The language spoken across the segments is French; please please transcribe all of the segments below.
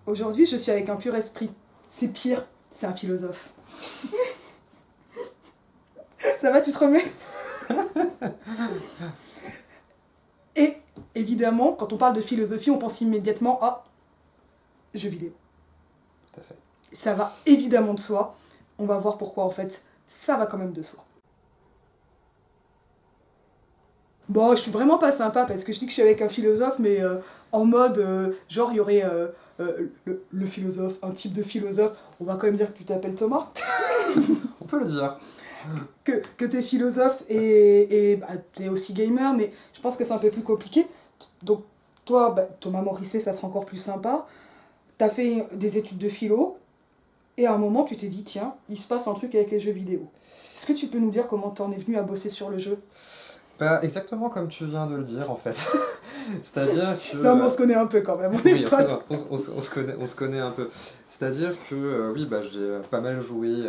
Aujourd'hui, je suis avec un pur esprit. C'est pire, c'est un philosophe. Ça va, tu te remets? Et évidemment, quand on parle de philosophie, on pense immédiatement à jeux vidéo. Tout à fait. Ça va évidemment de soi. On va voir pourquoi, en fait, ça va quand même de soi. Bon, je suis vraiment pas sympa parce que je dis que je suis avec un philosophe, mais en mode, genre, il y aurait le philosophe, un type de philosophe. On va quand même dire que tu t'appelles Thomas, On peut le dire. que t'es philosophe et bah, t'es aussi gamer, mais je pense que c'est un peu plus compliqué. Donc, toi, bah, Thomas Morisset, ça sera encore plus sympa. T'as fait des études de philo, et à un moment, tu t'es dit, tiens, il se passe un truc avec les jeux vidéo. Est-ce que tu peux nous dire comment t'en es venu à bosser sur le jeu? Bah, exactement comme tu viens de le dire en fait. C'est-à-dire que... Non, mais on se connaît un peu quand même, on est Oui, potes. on se connaît un peu. C'est-à-dire que oui, bah, j'ai pas mal joué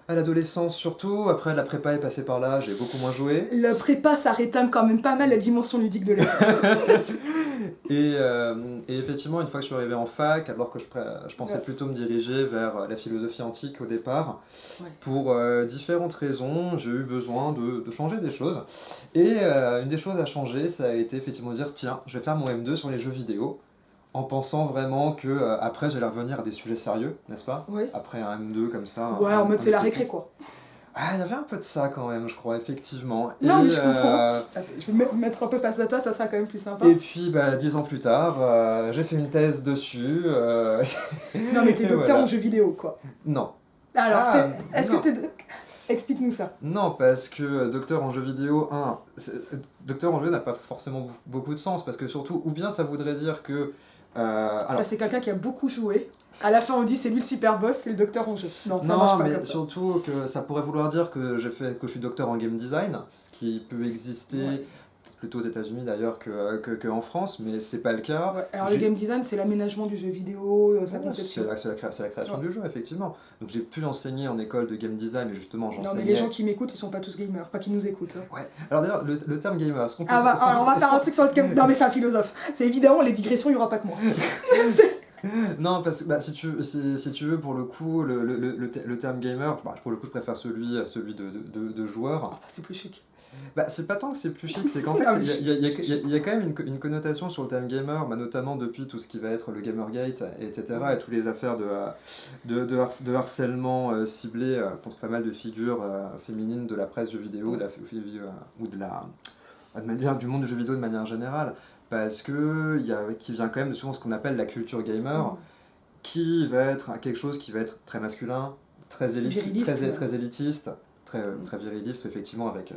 à l'adolescence surtout. Après, la prépa est passée par là, j'ai beaucoup moins joué. Le prépa, ça rétame quand même pas mal la dimension ludique de l'école. Et effectivement, une fois que je suis arrivé en fac, alors que je pensais Ouais. plutôt me diriger vers la philosophie antique au départ, Ouais. pour différentes raisons, j'ai eu besoin de changer des choses. Et une des choses à changer, ça a été effectivement de dire, tiens, je vais faire mon M2 sur les jeux vidéo, en pensant vraiment que après j'allais revenir à des sujets sérieux, n'est-ce pas? Ouais. Après un M2 comme ça, Ouais, en mode un c'est la esthétique. récré quoi. Ah, il y avait un peu de ça quand même, je crois, effectivement. Non, mais je comprends. Attends, je vais me mettre un peu face à toi, ça sera quand même plus sympa. Et puis, bah, 10 ans plus tard, j'ai fait une thèse dessus. Non, mais t'es Et docteur en voilà. jeux vidéo quoi. Non. Alors, Ah, est-ce que non. t'es. Explique-nous ça. Non, parce que docteur en jeux vidéo, docteur en jeu n'a pas forcément beaucoup de sens, parce que surtout, ou bien ça voudrait dire que... Ça, alors, c'est quelqu'un qui a beaucoup joué. À la fin, on dit c'est lui le super boss, c'est le docteur en jeu. Non, ça marche non, pas mais comme ça. surtout que ça pourrait vouloir dire que que je suis docteur en game design, ce qui peut exister Ouais. plutôt aux États-Unis d'ailleurs que en France, mais c'est pas le cas. Ouais. Alors, le J'ai game design, c'est l'aménagement du jeu vidéo, sa Voilà, conception. c'est la création Ouais. du jeu, effectivement. Donc j'ai pu enseigner en école de game design, mais justement Non, mais les gens j'enseignais. qui m'écoutent, ils sont pas tous gamers. Enfin, qui nous écoutent. Hein. Ouais. Alors d'ailleurs, le terme gamer, est-ce qu'on peut. Ah, Est-ce qu'on alors on peut- va est-ce faire un qu'on- truc sur le game. Non, mais c'est un philosophe. C'est évidemment, les digressions, il y aura pas que moi. C'est- Non, parce que bah, si tu veux, pour le coup, le terme gamer, bah, pour le coup, je préfère celui de joueur. Oh, bah, c'est plus chic. Bah, c'est pas tant que c'est plus chic, c'est qu'en fait, Ah, mais il y a quand même une connotation sur le terme gamer, bah, notamment depuis tout ce qui va être le Gamergate, etc., et toutes les affaires de harcèlement ciblé contre pas mal de figures féminines de la presse jeux vidéo, ou de manière, du monde du jeu vidéo de manière générale, parce que qui vient quand même de souvent ce qu'on appelle la culture gamer, qui va être quelque chose qui va être très masculin, Viriliste, ouais. très élitiste, très viriliste, effectivement, avec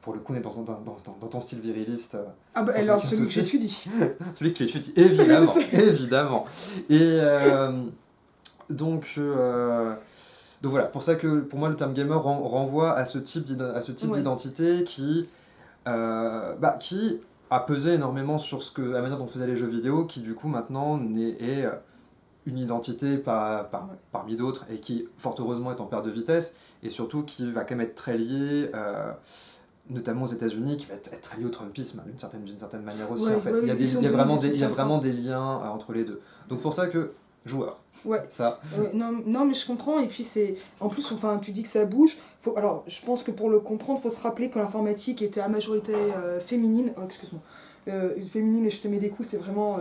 pour le coup, on est dans ton style viriliste, Ah bah sans alors aucun celui que souci. j'étudie. Celui que tu étudies, évidemment, C'est- évidemment. Et donc, donc voilà, pour ça que pour moi le terme gamer renvoie à ce type Ouais. d'identité qui a pesé énormément sur la manière dont on faisait les jeux vidéo, qui du coup maintenant est une identité parmi d'autres et qui fort heureusement est en perte de vitesse et surtout qui va quand même être très lié notamment aux États-Unis, qui va être très lié au Trumpisme d'une certaine manière aussi. Ouais, En fait, ouais, ils sont devenus des il y a soutiens vraiment Trump. des liens entre les deux. Donc pour ça que joueur, Ouais. ça, Non, non, mais je comprends. Et puis c'est, en plus, enfin, tu dis que ça bouge. Faut, alors, je pense que pour le comprendre, faut se rappeler que l'informatique était à majorité féminine. Oh, excuse-moi. Féminine et je te mets des coups, c'est vraiment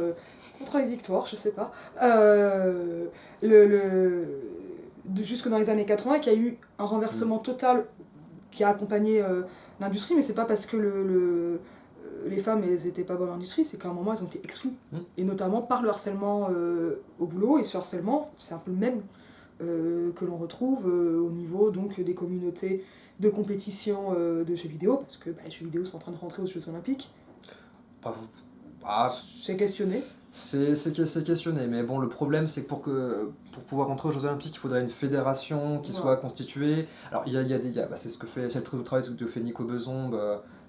contradictoire, je sais pas. Le, le, jusque dans les années 80, qu'il y a eu un renversement total qui a accompagné l'industrie, mais c'est pas parce que les femmes elles étaient pas bonnes en industrie, c'est qu'à un moment elles ont été exclues. Mm. Et notamment par le harcèlement au boulot, et ce harcèlement, c'est un peu le même que l'on retrouve au niveau donc, des communautés de compétition de jeux vidéo, parce que les jeux vidéo sont en train de rentrer aux Jeux Olympiques. pas- ah, C'est questionné. c'est questionné, mais bon, le problème c'est que pour pouvoir entrer aux Jeux Olympiques, il faudrait une fédération qui Ouais. soit constituée. Alors il y a des gars, c'est le travail que fait Nico Bezombe,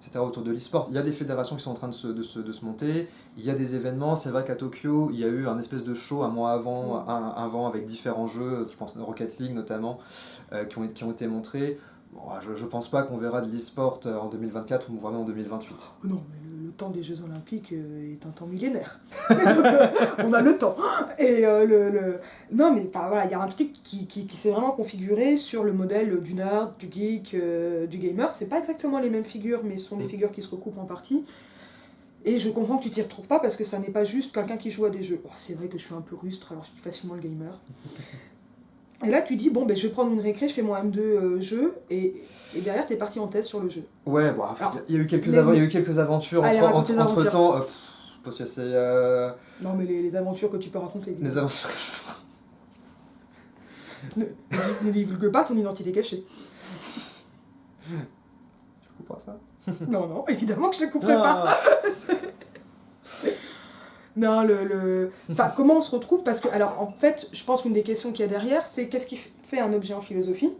etc. autour de l'e-sport. Il y a des fédérations qui sont en train de se monter. Il y a des événements. C'est vrai qu'à Tokyo, il y a eu un espèce de show un mois avant avec différents jeux, je pense Rocket League notamment, qui ont été montrés. Bon, je pense pas qu'on verra de l'e-sport en 2024 ou vraiment en 2028. Non, mais le temps des Jeux Olympiques est un temps millénaire. Donc, on a le temps. Et non, mais voilà, il y a un truc qui s'est vraiment configuré sur le modèle du nerd, du geek, du gamer. C'est pas exactement les mêmes figures, mais ce sont des figures qui se recoupent en partie. Et je comprends que tu t'y retrouves pas parce que ça n'est pas juste quelqu'un qui joue à des jeux. Oh, c'est vrai que je suis un peu rustre, alors je dis facilement le gamer. Et là, tu dis, bon, ben, je vais prendre une récré, je fais mon M2 jeu, et derrière, t'es parti en test sur le jeu. Ouais, bon, Alors, il y a eu quelques aventures Allez, raconte tes aventures. entre-temps. Parce que c'est... Non, mais les aventures que tu peux raconter, évidemment. Les aventures... Ne divulgue pas ton identité cachée. Tu couperas ça? Non, non, évidemment que je ne couperai pas. Non, Enfin, comment on se retrouve? Parce que, alors, en fait, je pense qu'une des questions qu'il y a derrière, c'est qu'est-ce qui fait un objet en philosophie?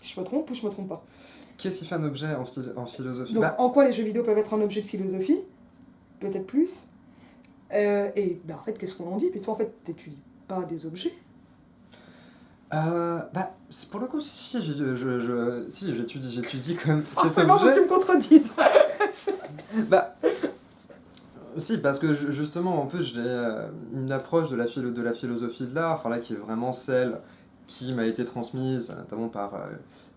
Je me trompe ou je me trompe pas? Qu'est-ce qui fait un objet en philosophie? Donc, en quoi les jeux vidéo peuvent être un objet de philosophie? Peut-être plus. Et, en fait, qu'est-ce qu'on en dit? Puis toi, en fait, t'étudies pas des objets. Pour le coup, si, si j'étudie quand même cet Forcément, objet. faut que tu me contredises. Si, parce que justement, en plus, j'ai une approche de la philosophie de l'art, enfin là, qui est vraiment celle qui m'a été transmise, notamment par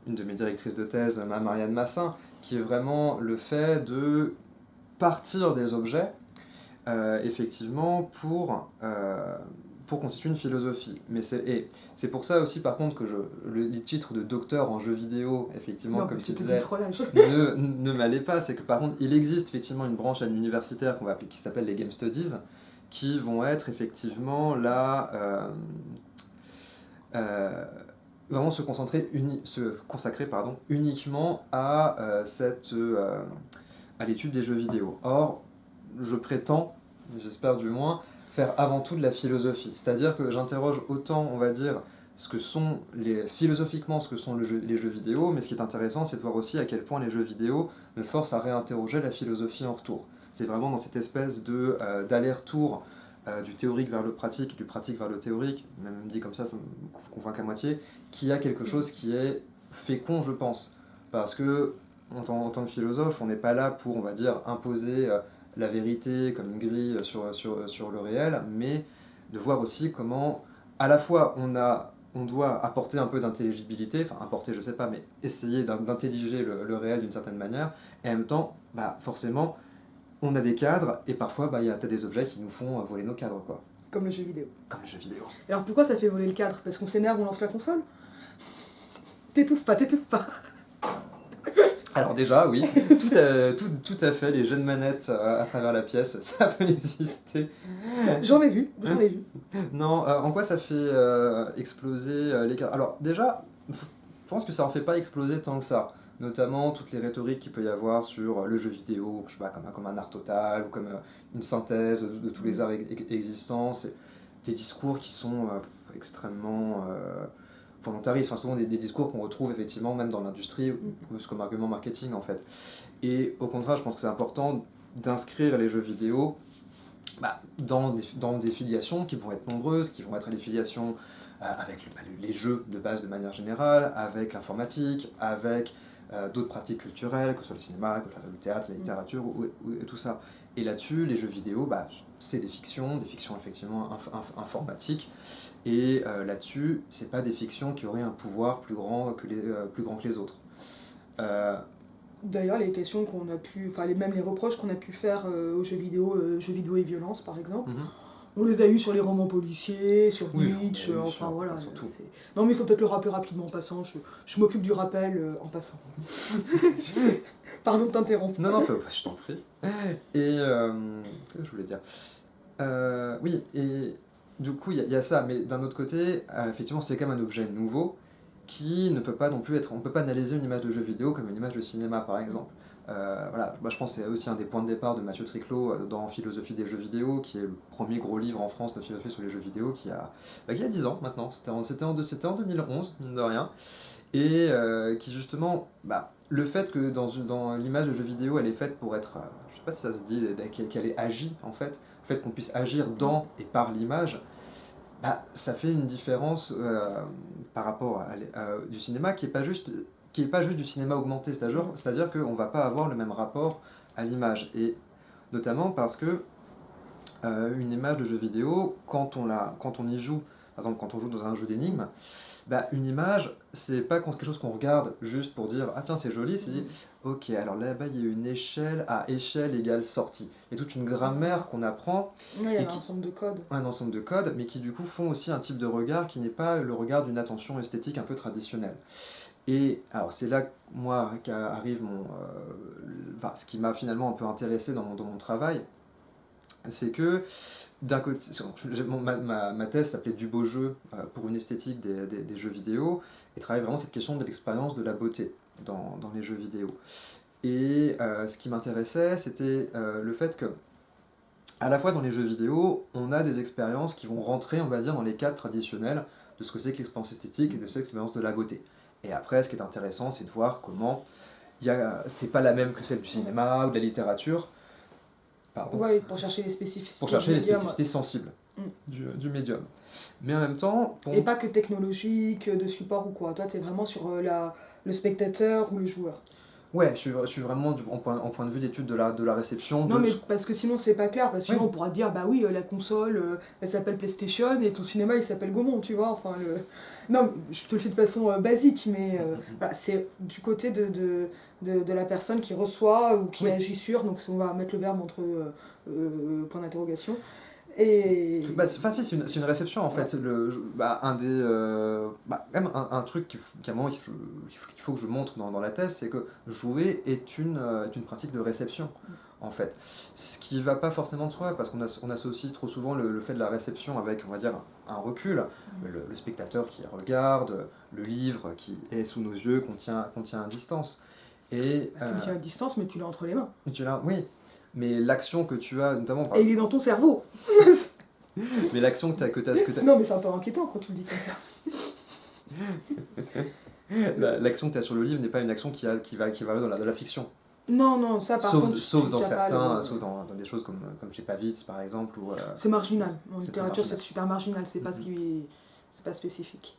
une de mes directrices de thèse, Marianne Massin, qui est vraiment le fait de partir des objets, effectivement, pour constituer une philosophie. C'est pour ça aussi, par contre, que les titres de docteur en jeux vidéo, effectivement, non, comme mais tu c'était disais, du trollage. ne m'allait pas. C'est que, par contre, il existe effectivement une branche universitaire qu'on va appeler, qui s'appelle les Game Studies, qui vont être effectivement là... vraiment se consacrer uniquement à à l'étude des jeux vidéo. Or, je prétends, j'espère du moins, faire avant tout de la philosophie. C'est-à-dire que j'interroge autant, on va dire, philosophiquement ce que sont les jeux vidéo, mais ce qui est intéressant, c'est de voir aussi à quel point les jeux vidéo me forcent à réinterroger la philosophie en retour. C'est vraiment dans cette espèce d'aller-retour du théorique vers le pratique, du pratique vers le théorique, même dit comme ça me convainc qu'à moitié, qu'il y a quelque chose qui est fécond, je pense. Parce que, en tant que philosophe, on n'est pas là pour, on va dire, imposer la vérité comme une grille sur le réel, mais de voir aussi comment, à la fois, on doit apporter un peu d'intelligibilité, enfin apporter, je sais pas, mais essayer d'intelliger le réel d'une certaine manière, et en même temps, forcément, on a des cadres, et parfois, t'as des objets qui nous font voler nos cadres, quoi. Comme le jeu vidéo. Comme le jeu vidéo. Alors pourquoi ça fait voler le cadre? Parce qu'on s'énerve, on lance la console? T'étouffes pas. Alors déjà, oui, tout à fait, les jeux de manettes à travers la pièce, ça peut exister. J'en ai vu. Non, en quoi ça fait exploser les cadres? Alors déjà, je pense que ça en fait pas exploser tant que ça. Notamment toutes les rhétoriques qu'il peut y avoir sur le jeu vidéo, je sais pas, comme un art total, ou comme une synthèse de tous les arts existants. C'est des discours qui sont extrêmement volontaristes, enfin souvent des discours qu'on retrouve effectivement même dans l'industrie, comme argument marketing en fait. Et au contraire, je pense que c'est important d'inscrire les jeux vidéo dans des filiations qui vont être nombreuses, qui vont être des filiations avec les jeux de base de manière générale, avec l'informatique, avec d'autres pratiques culturelles, que ce soit le cinéma, que ce soit le théâtre, la littérature, ou tout ça. Et là-dessus, les jeux vidéo, c'est des fictions effectivement informatiques, et là-dessus, c'est pas des fictions qui auraient un pouvoir plus grand que les autres. D'ailleurs, les questions qu'on a pu, enfin même les reproches qu'on a pu faire aux jeux vidéo et violence par exemple, on les a eu sur les romans policiers, sur Nietzsche, enfin voilà. Non mais il faut peut-être le rappeler rapidement en passant, je m'occupe du rappel en passant. Pardon de t'interrompre. Non, je t'en prie. Et qu'est-ce que je voulais dire? Oui, et du coup, il y a ça, mais d'un autre côté, effectivement, c'est quand même un objet nouveau qui ne peut pas non plus être... On peut pas analyser une image de jeu vidéo comme une image de cinéma, par exemple. Voilà, je pense que c'est aussi un des points de départ de Mathieu Triclot dans Philosophie des jeux vidéo, qui est le premier gros livre en France de philosophie sur les jeux vidéo, qui a 10 ans maintenant, c'était en 2011, mine de rien, et qui justement, le fait que dans l'image de jeu vidéo, elle est faite pour être, je sais pas si ça se dit, qu'elle est agie en fait, le fait qu'on puisse agir dans et par l'image, ça fait une différence par rapport du cinéma qui est pas juste du cinéma augmenté, c'est-à-dire qu'on va pas avoir le même rapport à l'image. Et notamment parce que une image de jeu vidéo, quand on y joue, par exemple quand on joue dans un jeu d'énigmes, bah, une image, c'est pas quelque chose qu'on regarde juste pour dire ah tiens c'est joli, c'est dit ok alors là-bas il y a une échelle, à échelle égale sortie. Il y a toute une grammaire qu'on apprend, Ouais, il y a et un ensemble de codes. un ensemble de codes, mais qui du coup font aussi un type de regard qui n'est pas le regard d'une attention esthétique un peu traditionnelle. Et alors c'est là, moi, qu'arrive enfin, ce qui m'a finalement un peu intéressé dans mon travail, c'est que d'un côté, ma thèse s'appelait Du beau jeu pour une esthétique des jeux vidéo, et travaille vraiment cette question de l'expérience de la beauté dans les jeux vidéo. Et ce qui m'intéressait, c'était le fait que, à la fois dans les jeux vidéo, on a des expériences qui vont rentrer, on va dire, dans les cadres traditionnels de ce que c'est que l'expérience esthétique et de ce que c'est que l'expérience de la beauté. Et après, ce qui est intéressant, c'est de voir comment c'est pas la même que celle du cinéma ou de la littérature. Pardon. Ouais, pour chercher les spécificités. Pour chercher du les médium. spécificités sensibles Mm. du médium. Mais en même temps, Et pas que technologique, de support ou quoi. Toi, t'es vraiment sur le spectateur ou le joueur. ouais, je suis vraiment en point de vue d'étude de la réception. Non, mais parce que sinon, c'est pas clair. Parce que sinon, Oui. on pourra dire, bah oui, la console, elle s'appelle PlayStation et ton cinéma, il s'appelle Gaumont, tu vois. Enfin, non, je te le fais de façon basique, mais voilà, c'est du côté de la personne qui reçoit ou qui Oui. agit sur. Donc, on va mettre le verbe entre points d'interrogation. Et. Bah, si, c'est une réception en fait. Ouais. Un des, même un truc qu'à un moment qu'il faut que je montre dans la thèse, c'est que jouer est une pratique de réception en fait. Ce qui va pas forcément de soi, parce on associe trop souvent le fait de la réception avec, on va dire, un recul. Le spectateur qui regarde, le livre qui est sous nos yeux, qu'on tient à distance. Et, Tu le tiens à distance, mais tu l'as entre les mains. oui, mais l'action que tu as, notamment Et il est dans ton cerveau. mais l'action que t'as, Non, mais c'est un peu inquiétant quand tu le dis comme ça. l'action que tu as sur le livre n'est pas une action qui va dans la fiction. Non, non, ça par contre. Sauf dans t'as pas certains, sauf dans des choses comme chez Pavitz par exemple. Ou, C'est marginal. En c'est littérature, marginal. c'est super marginal. C'est pas ce qui. C'est pas spécifique.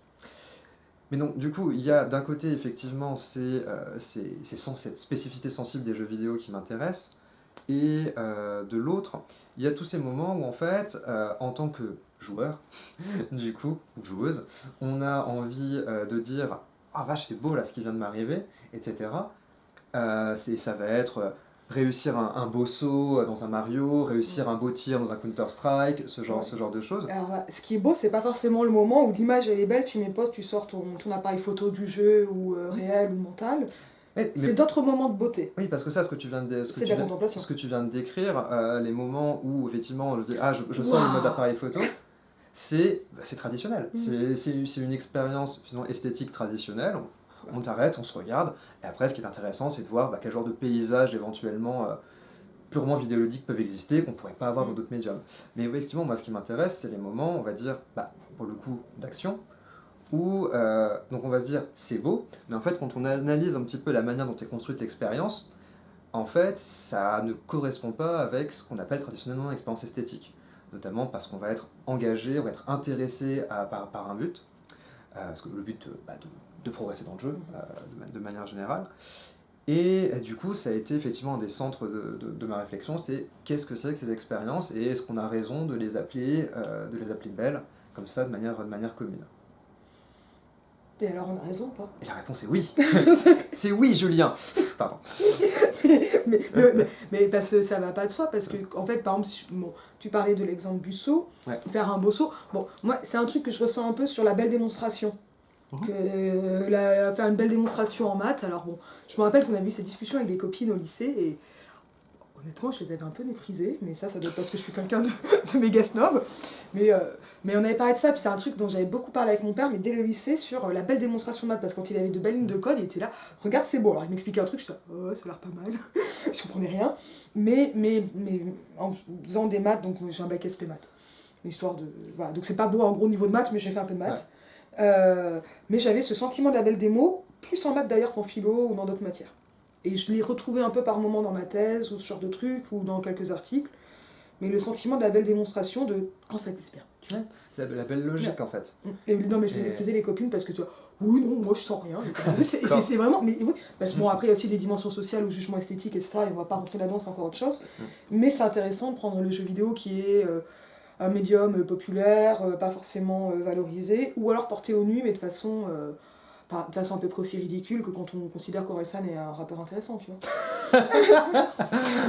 Mais donc, du coup, il y a d'un côté, effectivement, cette spécificité sensible des jeux vidéo qui m'intéresse, et de l'autre, il y a tous ces moments où, en fait, en tant que joueur, du coup, ou joueuse, on a envie de dire ah vache, c'est beau là ce qui vient de m'arriver, etc. Ça va être réussir un beau saut dans un Mario, réussir un beau tir dans un Counter-Strike, ce genre de choses. Alors, ce qui est beau, c'est pas forcément le moment où l'image elle est belle, tu mets pause, tu sors ton appareil photo du jeu ou réel ou mental. C'est d'autres moments de beauté. Oui, parce que ça, ce que tu viens de, C'est de la contemplation. ce que tu viens de décrire, les moments où effectivement je sors le mode appareil photo, c'est traditionnel. C'est une expérience finalement esthétique traditionnelle. On t'arrête, on se regarde, et après ce qui est intéressant c'est de voir quel genre de paysages éventuellement purement vidéoludiques peuvent exister, qu'on ne pourrait pas avoir dans d'autres médiums. Mais effectivement, moi ce qui m'intéresse, c'est les moments, on va dire, pour le coup, d'action, où donc on va se dire c'est beau, mais en fait quand on analyse un petit peu la manière dont est construite l'expérience, en fait ça ne correspond pas avec ce qu'on appelle traditionnellement l'expérience esthétique. Notamment parce qu'on va être engagé, on va être intéressé par un but, parce que le but de progresser dans le jeu, de manière générale. Et du coup, ça a été effectivement un des centres de ma réflexion, c'est qu'est-ce que c'est que ces expériences, et est-ce qu'on a raison de les appeler belles, comme ça, de manière commune. Et alors, on a raison ou pas? Et la réponse est oui. C'est oui, Julien. Pardon. mais parce que ça va pas de soi, parce que, en fait, par exemple, tu parlais de l'exemple du saut, Ouais. faire un beau saut. Bon, moi, c'est un truc que je ressens un peu sur la belle démonstration. Faire une belle démonstration en maths. Alors, bon, je me rappelle qu'on avait eu cette discussion avec des copines au lycée, et honnêtement, je les avais un peu méprisées, mais ça doit être parce que je suis quelqu'un de méga snob. Mais on avait parlé de ça, puis c'est un truc dont j'avais beaucoup parlé avec mon père, mais dès le lycée, sur la belle démonstration de maths, parce que quand il avait de belles lignes de code, il était là, regarde, c'est beau. Alors il m'expliquait un truc, je disais, oh, ça a l'air pas mal, je comprenais rien. Mais en faisant des maths, donc j'ai un bac SP maths. Histoire de. Voilà, donc c'est pas beau en gros niveau de maths, mais j'ai fait un peu de maths. Ouais. Mais j'avais ce sentiment de la belle démo, plus en maths d'ailleurs qu'en philo ou dans d'autres matières. Et je l'ai retrouvé un peu par moments dans ma thèse, ou ce genre de trucs, ou dans quelques articles. mais le sentiment de la belle démonstration de quand ça glisse bien. Tu vois. C'est la belle logique en fait. Et non, mais je vais mépriser les copines parce que tu vois, oui, non, moi je sens rien. C'est vraiment. Mais oui, parce que bon, après, il y a aussi des dimensions sociales ou jugement esthétique, etc. Et on va pas rentrer là-dedans, c'est encore autre chose. Mais c'est intéressant de prendre le jeu vidéo qui est un médium populaire, pas forcément valorisé, ou alors porté au nu, mais de façon. De façon à peu près aussi ridicule que quand on considère qu'Orelsan est un rappeur intéressant, tu vois.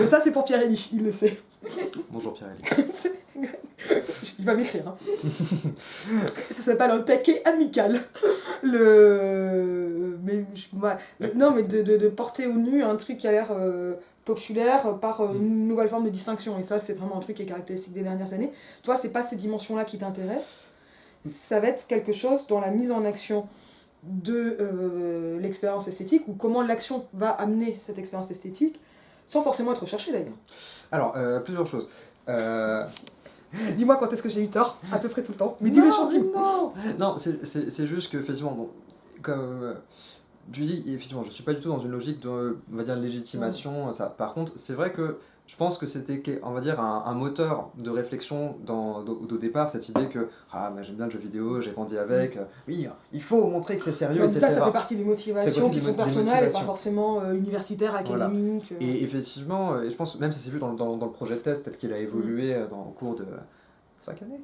Mais ça, c'est pour Pierre-Élie, il le sait. Bonjour Pierre-Élie. Il va m'écrire. Hein. Ça s'appelle un taquet amical. Non, mais de porter au nu un truc qui a l'air populaire par une nouvelle forme de distinction. Et ça, c'est vraiment un truc qui est caractéristique des dernières années. Toi, c'est pas ces dimensions-là qui t'intéressent. Ça va être quelque chose dans la mise en action de l'expérience esthétique ou comment l'action va amener cette expérience esthétique sans forcément être recherchée d'ailleurs. Alors, plusieurs choses. Dis-moi quand est-ce que j'ai eu tort, à peu près tout le temps. Mais dis-le gentiment. Non, c'est juste que, effectivement, bon, comme tu dis, effectivement, je suis pas du tout dans une logique de, on va dire, légitimation. Ça. Par contre, c'est vrai que je pense que c'était, on va dire, un moteur de réflexion au départ, cette idée que moi, j'aime bien le jeu vidéo, j'ai grandi avec, oui, il faut montrer que c'est sérieux, etc. Ça fait partie des motivations qui sont personnelles et pas forcément universitaires, académiques. Voilà. Et effectivement, et je pense, même ça s'est vu dans le projet de test, peut-être qu'il a évolué au cours de 5 années.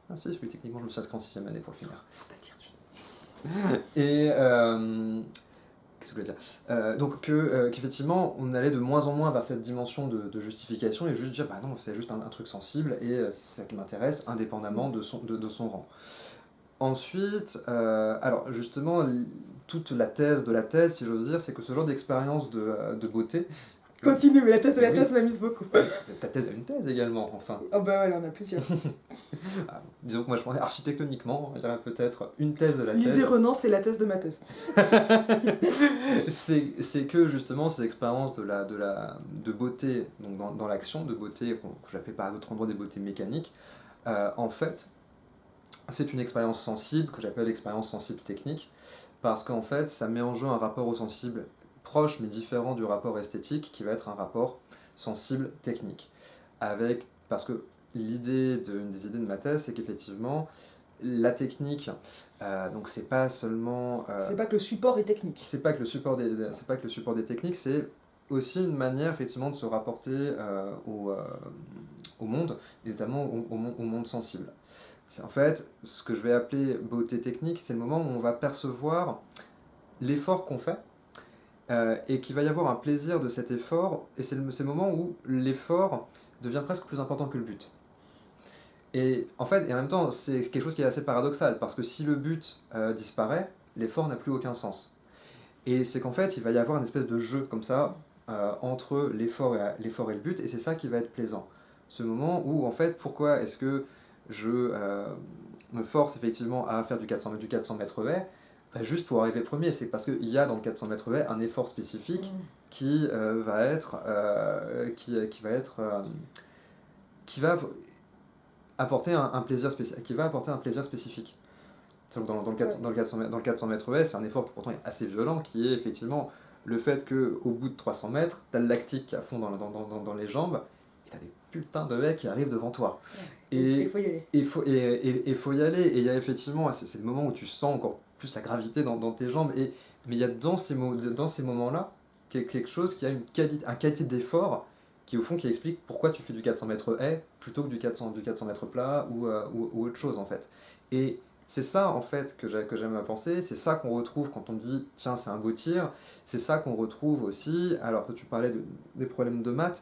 Ah si, oui, techniquement, je me suis inscrit en 6ème année pour le finir. Faut pas le dire. Et qu'est-ce que je voulais dire donc qu'effectivement on allait de moins en moins vers cette dimension de justification et juste dire bah non c'est juste un truc sensible et c'est ça qui m'intéresse indépendamment de son rang. Ensuite, alors justement toute la thèse de la thèse si j'ose dire c'est que ce genre d'expérience de beauté continue mais la thèse de la thèse m'amuse beaucoup. Ta thèse a une thèse également enfin. Oh bah ouais, on a plusieurs. Disons que moi je pensais architectoniquement, il y aurait peut-être une thèse de la thèse. Lisez Renan, c'est la thèse de ma thèse. c'est que justement ces expériences de beauté, donc dans l'action, de beauté, que j'appelle par d'autres endroits des beautés mécaniques, en fait, c'est une expérience sensible, que j'appelle expérience sensible technique, parce qu'en fait, ça met en jeu un rapport au sensible proche mais différent du rapport esthétique, qui va être un rapport sensible technique. Parce que une des idées de ma thèse, c'est qu'effectivement, la technique, donc c'est pas seulement... c'est pas que le support est technique. C'est pas que le support des techniques, c'est aussi une manière effectivement de se rapporter au monde, et notamment au monde sensible. C'est en fait ce que je vais appeler beauté technique, c'est le moment où on va percevoir l'effort qu'on fait, et qu'il va y avoir un plaisir de cet effort, et c'est le moment où l'effort devient presque plus important que le but. Et en fait, et en même temps, c'est quelque chose qui est assez paradoxal, parce que si le but disparaît, l'effort n'a plus aucun sens. Et c'est qu'en fait, il va y avoir une espèce de jeu comme ça, entre l'effort et le but, et c'est ça qui va être plaisant. Ce moment où, en fait, pourquoi est-ce que je me force effectivement à faire du 400 mètres haies, juste pour arriver premier, c'est parce qu'il y a dans le 400 mètres haies un effort spécifique qui va apporter un plaisir spécifique. Dans le 400 mètres haies, c'est un effort qui pourtant est assez violent, qui est effectivement le fait qu'au bout de 300 mètres, tu as le lactique à fond dans les jambes, et tu as des putains de haies qui arrivent devant toi. Et il faut y aller. Il faut y aller, et il y a effectivement, c'est le moment où tu sens encore plus la gravité dans tes jambes, mais il y a dans ces moments-là quelque chose qui a une qualité d'effort qui au fond qui explique pourquoi tu fais du 400 mètres haies plutôt que du 400 mètres plat ou autre chose en fait. Et c'est ça en fait que j'aime à penser, c'est ça qu'on retrouve quand on dit tiens c'est un beau tir, c'est ça qu'on retrouve aussi, alors toi tu parlais des problèmes de maths,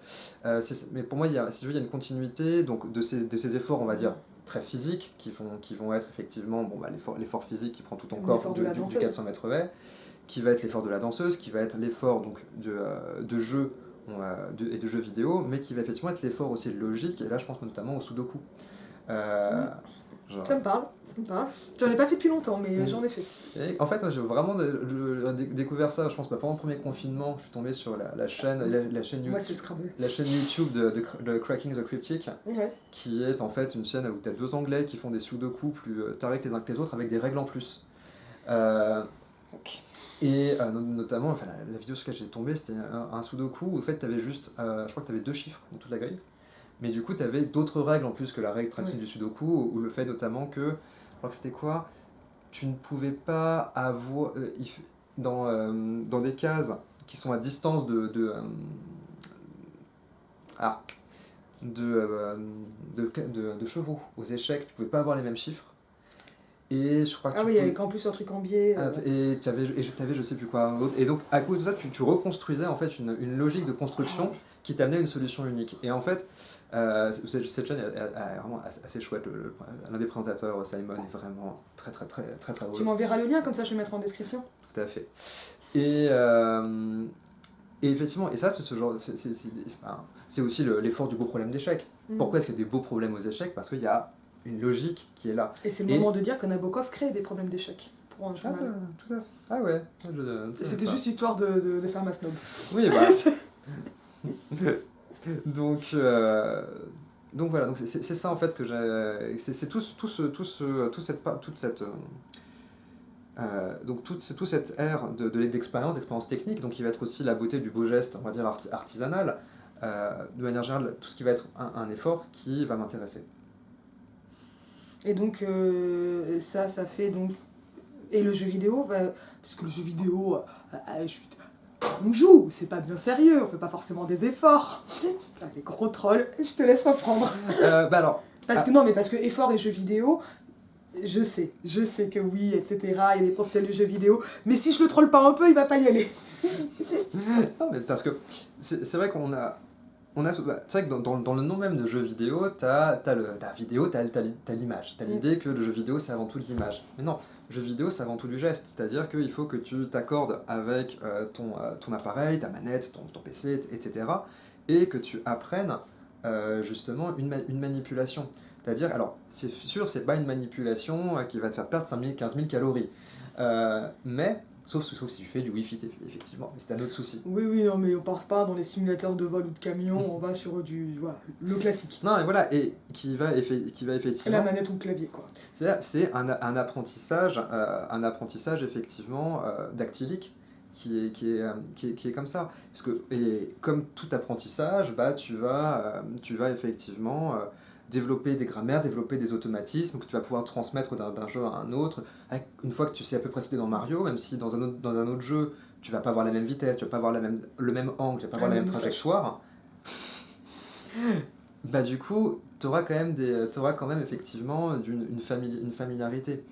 mais pour moi il y a une continuité donc de ces efforts on va dire très physiques qui vont être effectivement l'effort physique qui prend tout ton corps du 400 mètres haies, qui va être l'effort de la danseuse, qui va être l'effort donc de jeu et de jeux vidéo, mais qui va effectivement être l'effort aussi de logique, et là je pense notamment au sudoku. Ça me parle. J'en ai pas fait depuis longtemps, mais j'en ai fait. Et en fait, moi, j'ai vraiment découvert ça, je pense, pendant le premier confinement, je suis tombé sur la chaîne Moi, c'est le Scrabble. La chaîne YouTube de Cracking the Cryptic, qui est en fait une chaîne où tu as deux Anglais qui font des sudoku plus tarés que les uns que les autres, avec des règles en plus. Et notamment, la vidéo sur laquelle j'ai tombé, c'était un sudoku où en fait, tu avais juste, je crois que tu avais deux chiffres dans toute la grille. Mais du coup, tu avais d'autres règles en plus que la règle traditionnelle du Sudoku, ou le fait notamment que, je crois que c'était quoi? Tu ne pouvais pas avoir, dans des cases qui sont à distance ah, de chevaux aux échecs, tu pouvais pas avoir les mêmes chiffres. Et je crois que Ah tu oui, pouvais. avec en plus un truc en biais. Et tu avais je sais plus quoi d'autre. Et donc, à cause de ça, tu reconstruisais en fait une logique de Ah construction ouais. qui t'amenait à une solution unique. Et en fait, cette chaîne est vraiment assez chouette. L'un des présentateurs, Simon, est vraiment très très très très très Tu drôle. m'enverras le lien, comme ça je le mettrai en description. Tout à fait. Et effectivement, et ça, c'est ce genre. C'est aussi l'effort du beau problème d'échec. Pourquoi est-ce qu'il y a des beaux problèmes aux échecs? Parce qu'il y a une logique qui est là. Et c'est le moment de dire que Nabokov crée des problèmes d'échecs pour un Ah, journal. tout à fait. Ah ouais. C'était juste histoire de faire ma snob. Oui, bah. donc, voilà, donc c'est ça en fait que j'ai. C'est toute cette ère d'expérience technique, donc qui va être aussi la beauté du beau geste, on va dire artisanal. De manière générale, tout ce qui va être un effort qui va m'intéresser. Et donc ça fait donc... Et le jeu vidéo va... Parce que le jeu vidéo, on joue, c'est pas bien sérieux, on fait pas forcément des efforts. Les gros trolls, je te laisse reprendre. Alors... Parce que non, mais parce que effort et jeu vidéo, je sais que oui, etc. Il y a des professionnels du jeu vidéo, mais si je le troll pas un peu, il va pas y aller. Non, mais parce que c'est vrai qu'on a... c'est vrai que dans le nom même de jeu vidéo, t'as vidéo, t'as l'image. T'as l'idée que le jeu vidéo, c'est avant tout l'image. Mais non, le jeu vidéo, c'est avant tout du geste. C'est-à-dire qu'il faut que tu t'accordes avec ton appareil, ta manette, ton PC, etc. Et que tu apprennes justement une manipulation. C'est-à-dire, alors, c'est sûr, c'est pas une manipulation qui va te faire perdre 15 000 calories. Mais... Sauf si tu fais du Wi-Fi, effectivement, mais c'est un autre souci. Oui, non, mais on part pas dans les simulateurs de vol ou de camion, on va sur le classique. Non, et voilà, et qui va effectivement... La manette ou le clavier, quoi. C'est un apprentissage effectivement dactylique qui est comme ça. Et comme tout apprentissage, tu vas effectivement développer des grammaires, développer des automatismes que tu vas pouvoir transmettre d'un jeu à un autre. Une fois que tu sais à peu près ce que dans Mario, même si dans un autre jeu, tu vas pas avoir la même vitesse, tu vas pas avoir le même angle, tu vas pas avoir la même trajectoire, du coup, tu auras quand même effectivement une familiarité.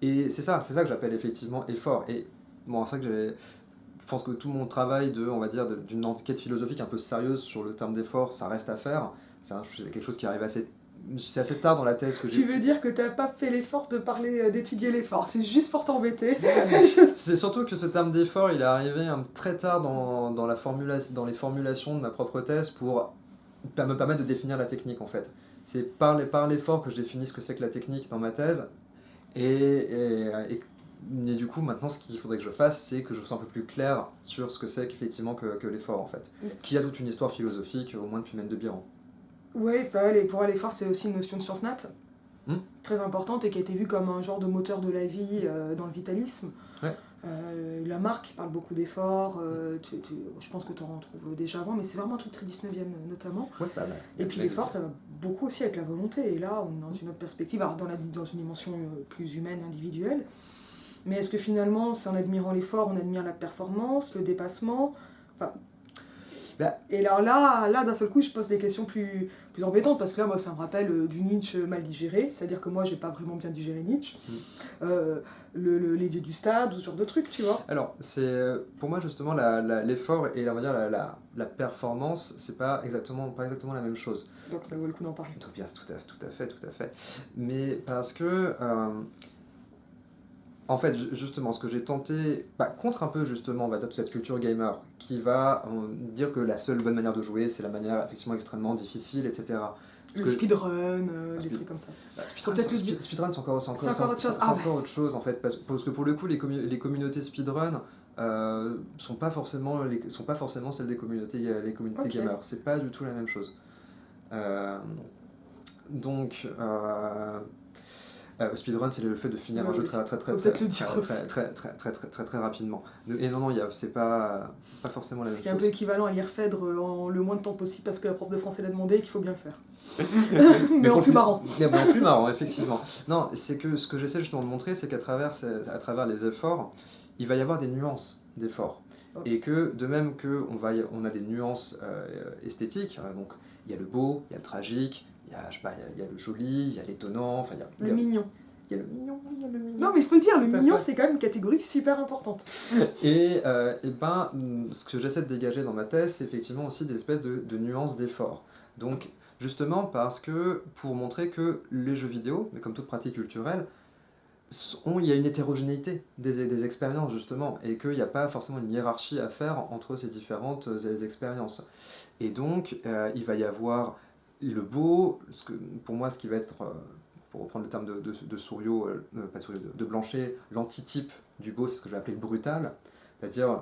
Et c'est ça que j'appelle effectivement effort. Et bon, c'est vrai que je pense que tout mon travail on va dire, d'une enquête philosophique un peu sérieuse sur le terme d'effort, ça reste à faire. C'est quelque chose qui arrive c'est assez tard dans la thèse que j'ai... Tu veux dire que t'as pas fait l'effort de parler, d'étudier l'effort, c'est juste pour t'embêter. C'est surtout que ce terme d'effort, il est arrivé très tard dans les formulations de ma propre thèse pour me permettre de définir la technique en fait. C'est par l'effort que je définis ce que c'est que la technique dans ma thèse. Et du coup, maintenant, ce qu'il faudrait que je fasse, c'est que je sois un peu plus clair sur ce que c'est qu'effectivement que l'effort en fait. Qui a toute une histoire philosophique, au moins depuis Mène de Biran. Ouais, pour l'effort, c'est aussi une notion de science nat, très importante et qui a été vue comme un genre de moteur de la vie dans le vitalisme. Ouais. Lamarck parle beaucoup d'efforts, je pense que tu en retrouves déjà avant, mais c'est vraiment un truc très 19e notamment. Ouais, et puis l'effort, ça va beaucoup aussi avec la volonté, et là on est dans une autre perspective, alors dans une dimension plus humaine, individuelle. Mais est-ce que finalement, c'est en admirant l'effort, on admire la performance, le dépassement, enfin... Et alors là, d'un seul coup, je pose des questions plus embêtantes, parce que là, moi, ça me rappelle du Nietzsche mal digéré, c'est-à-dire que moi, j'ai pas vraiment bien digéré Nietzsche, les dieux du stade, ce genre de trucs, tu vois. Alors, pour moi, justement, l'effort et on va dire, la performance, c'est pas exactement la même chose. Donc ça vaut le coup d'en parler. Donc, bien, tout à fait. Mais parce que... en fait, justement, ce que j'ai tenté, contre un peu justement, on va dire, toute cette culture gamer, qui va dire que la seule bonne manière de jouer, c'est la manière effectivement extrêmement difficile, etc. Le speedrun, des trucs comme ça. Speedrun, c'est encore autre chose, en fait, parce que pour le coup, les communautés speedrun sont pas forcément celles des communautés gamers. C'est pas du tout la même chose. Donc... speedrun, c'est le fait de finir un jeu très rapidement. Et non, c'est pas forcément la même chose. C'est un peu équivalent à lire Phèdre en le moins de temps possible parce que la prof de français l'a demandé et qu'il faut bien le faire. Mais en plus marrant. Mais en plus marrant, effectivement. Non, c'est que ce que j'essaie justement de montrer, c'est qu'à travers, à travers les efforts, il va y avoir des nuances d'efforts. Ok. Et que de même on a des nuances esthétiques, donc il y a le beau, il y a le tragique, il y a, je sais pas, il y a le joli, il y a l'étonnant, enfin Le mignon. il y a le mignon, oui, il y a le mignon. Non, mais il faut le dire, le Tout à mignon, fait. c'est quand même une catégorie super importante. Et ben, ce que j'essaie de dégager dans ma thèse, c'est effectivement aussi des espèces de nuances d'efforts. Donc, justement, parce que pour montrer que les jeux vidéo, mais comme toute pratique culturelle, il y a une hétérogénéité des expériences, justement, et qu'il n'y a pas forcément une hiérarchie à faire entre ces différentes expériences. Et donc, il va y avoir le beau, pour moi, ce qui va être, pour reprendre le terme de Souriau, pas de Souriau, de Blanchet, l'antitype du beau, c'est ce que je vais appeler le brutal. C'est-à-dire,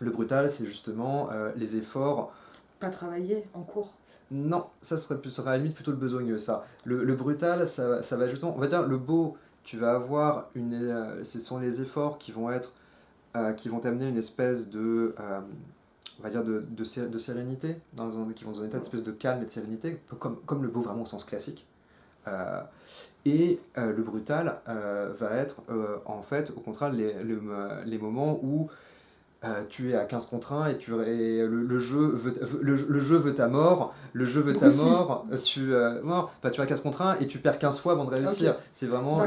le brutal, c'est justement les efforts. Pas travailler en cours. Non, ça serait à la limite plutôt le besogneux, ça. Le brutal, ça va justement. On va dire, le beau, tu vas avoir ce sont les efforts qui vont être. Qui vont t'amener une espèce de. On va dire de sérénité, qui vont dans un état d'espèce de calme et de sérénité, comme le beau vraiment au sens classique. Et le brutal va être en fait au contraire les moments où tu es à 15 contre 1 et, le jeu veut ta mort, le jeu veut ta mort, tu es à 15 contre 1 et tu perds 15 fois avant de réussir. Okay. C'est vraiment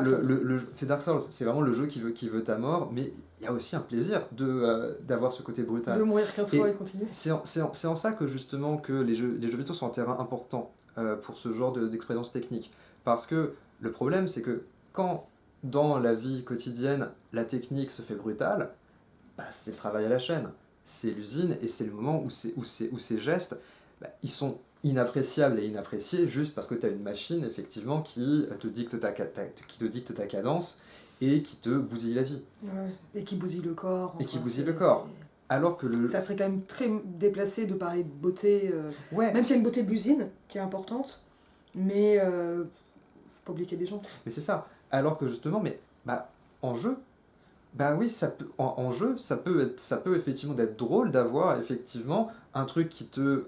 c'est Dark Souls, c'est vraiment le jeu qui veut ta mort, mais il y a aussi un plaisir d'avoir ce côté brutal. De mourir 15 fois et de continuer. C'est en ça que justement que les jeux vidéo sont un terrain important pour ce genre d'expérience technique. Parce que le problème, c'est que quand dans la vie quotidienne, la technique se fait brutale, bah, c'est le travail à la chaîne, c'est l'usine, et c'est le moment où ces gestes, bah, ils sont inappréciables et inappréciés juste parce que tu as une machine, effectivement, qui te dicte ta cadence et qui te bousille la vie. Ouais. Et qui bousille le corps. Et qui bousille le corps. Alors que ça serait quand même très déplacé de parler de beauté, ouais. Même s'il y a une beauté de l'usine qui est importante, mais faut pas oublier qu'il y a des gens. Mais c'est ça. Alors que justement, en jeu, bah oui, en jeu, ça peut effectivement être drôle d'avoir effectivement un truc qui te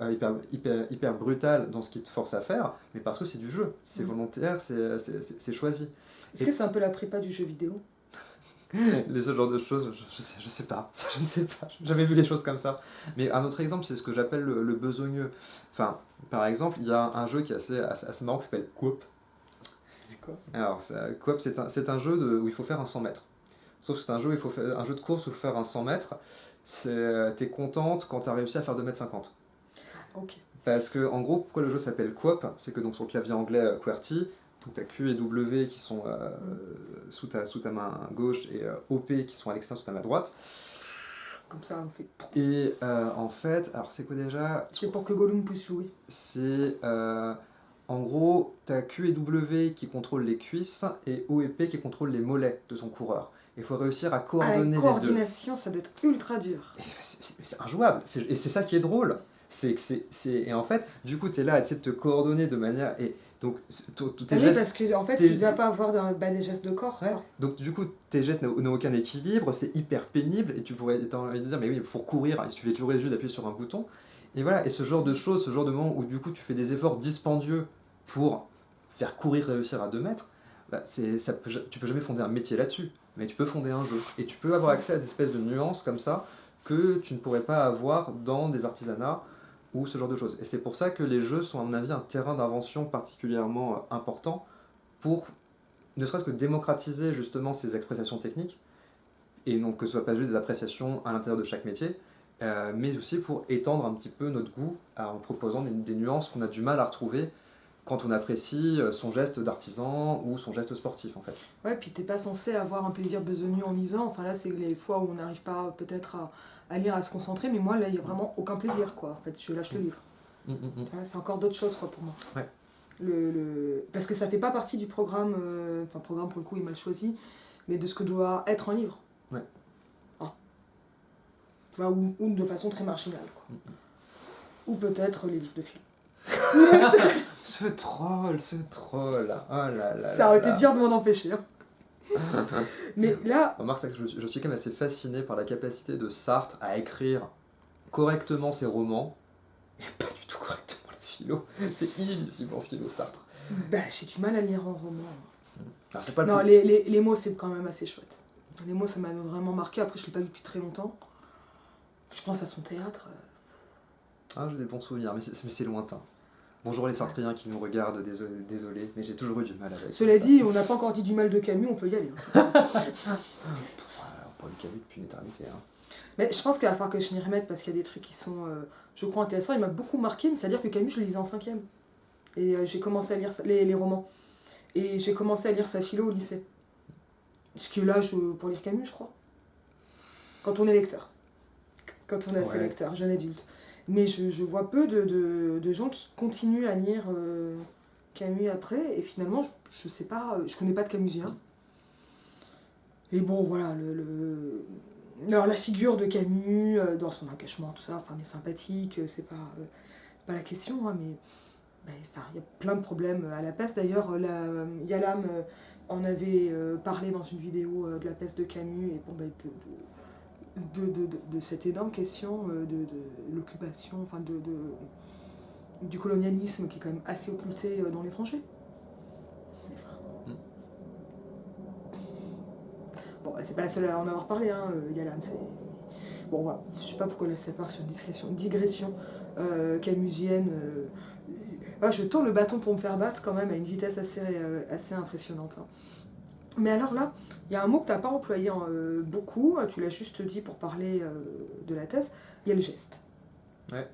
hyper brutal dans ce qui te force à faire, mais parce que c'est du jeu, c'est volontaire, c'est choisi. Est-ce que c'est un peu la prépa du jeu vidéo? Les autres genres de choses, je sais pas, ça, je ne sais pas, j'ai jamais vu les choses comme ça. Mais un autre exemple, c'est ce que j'appelle le besogneux. Enfin, par exemple, il y a un jeu qui est assez marrant qui s'appelle Coop. C'est quoi? Alors, Coop, c'est un jeu où il faut faire un 100 mètres. Sauf que c'est un jeu de course où il faut faire un 100 mètres. T'es contente quand t'as réussi à faire 2,50 m. Ok. Parce que, en gros, pourquoi le jeu s'appelle Coop, c'est que donc sur le clavier anglais QWERTY, donc t'as Q et W qui sont sous ta main gauche et OP qui sont à l'extérieur sous ta main droite. Comme ça, on fait. Et en fait, alors c'est quoi déjà? C'est pour que Gollum puisse jouer. C'est. En gros, t'as Q et W qui contrôlent les cuisses et O et P qui contrôlent les mollets de ton coureur. Il faut réussir à coordonner les deux. La coordination, ça doit être ultra dur. Et c'est injouable. Et c'est ça qui est drôle. Et en fait, du coup, tu es là à essayer de te coordonner de manière. Et donc, tes gestes. Parce que en fait, tu ne dois pas avoir des gestes de corps. Ouais. Donc, du coup, tes gestes n'ont aucun équilibre, c'est hyper pénible. Et tu pourrais envie de dire, mais oui, pour courir, il suffit toujours juste d'appuyer sur un bouton. Et voilà, et ce genre de choses, ce genre de moments où du coup, tu fais des efforts dispendieux pour faire courir, réussir à 2 mètres. Bah, tu peux jamais fonder un métier là-dessus, mais tu peux fonder un jeu. Et tu peux avoir accès à des espèces de nuances comme ça que tu ne pourrais pas avoir dans des artisanats ou ce genre de choses. Et c'est pour ça que les jeux sont à mon avis un terrain d'invention particulièrement important pour ne serait-ce que démocratiser justement ces appréciations techniques, et donc que ce soit pas juste des appréciations à l'intérieur de chaque métier, mais aussi pour étendre un petit peu notre goût en proposant des nuances qu'on a du mal à retrouver quand on apprécie son geste d'artisan ou son geste sportif en fait. Ouais, puis t'es pas censé avoir un plaisir besogneux en lisant, enfin là c'est les fois où on n'arrive pas peut-être à lire, à se concentrer, mais moi là il n'y a vraiment aucun plaisir quoi, en fait je lâche le livre. Ouais, c'est encore d'autres choses quoi pour moi. Ouais. Parce que ça fait pas partie du programme, programme pour le coup il est mal choisi, mais de ce que doit être un livre. Ouais. Ah. Ou de façon très marginale quoi. Ou peut-être les livres de film. Ce troll, oh là là. Ça aurait été dur de m'en empêcher. Hein. Mais là. Remarque, je suis quand même assez fasciné par la capacité de Sartre à écrire correctement ses romans et pas du tout correctement la vie. philo. C'est illisible en philo, Sartre. Bah, j'ai du mal à lire en roman. Alors, c'est pas le Non, plus- les mots, c'est quand même assez chouette. Les mots, ça m'a vraiment marqué. Après, je l'ai pas lu depuis très longtemps. Je pense à son théâtre. Ah, j'ai des bons souvenirs, mais c'est lointain. Bonjour les Sartriens qui nous regardent, désolé, mais j'ai toujours eu du mal avec Cela ça. dit, on n'a pas encore dit du mal de Camus, on peut y aller. Hein. On parle du Camus depuis une éternité. Hein. Mais je pense qu'il va falloir que je m'y remette parce qu'il y a des trucs qui sont, je crois, intéressants. Il m'a beaucoup marqué, mais c'est-à-dire que Camus, je le lisais en cinquième. Et j'ai commencé à lire les romans. Et j'ai commencé à lire sa philo au lycée. Ce qui est l'âge pour lire Camus, je crois. Quand on est lecteur. Quand on est assez Ouais. lecteur, jeune adulte. Mais je vois peu de gens qui continuent à lire Camus après. Et finalement, je sais pas, je connais pas de Camusien. Et bon, voilà, alors la figure de Camus, dans son engagement, tout ça, enfin, il est sympathique, c'est pas la question, hein, mais enfin, il y a plein de problèmes à la peste. D'ailleurs, Yalam en avait parlé dans une vidéo de la peste de Camus, et bon, de cette énorme question de l'occupation, enfin du colonialisme qui est quand même assez occulté dans l'étranger. Enfin, bon, c'est pas la seule à en avoir parlé, hein, Yalam, c'est... Bon, voilà, je sais pas pourquoi là ça part sur une digression camusienne. Je tourne le bâton pour me faire battre quand même à une vitesse assez impressionnante. Hein. Mais alors là, il y a un mot que tu n'as pas employé beaucoup, tu l'as juste dit pour parler de la thèse, il y a le geste. Ouais.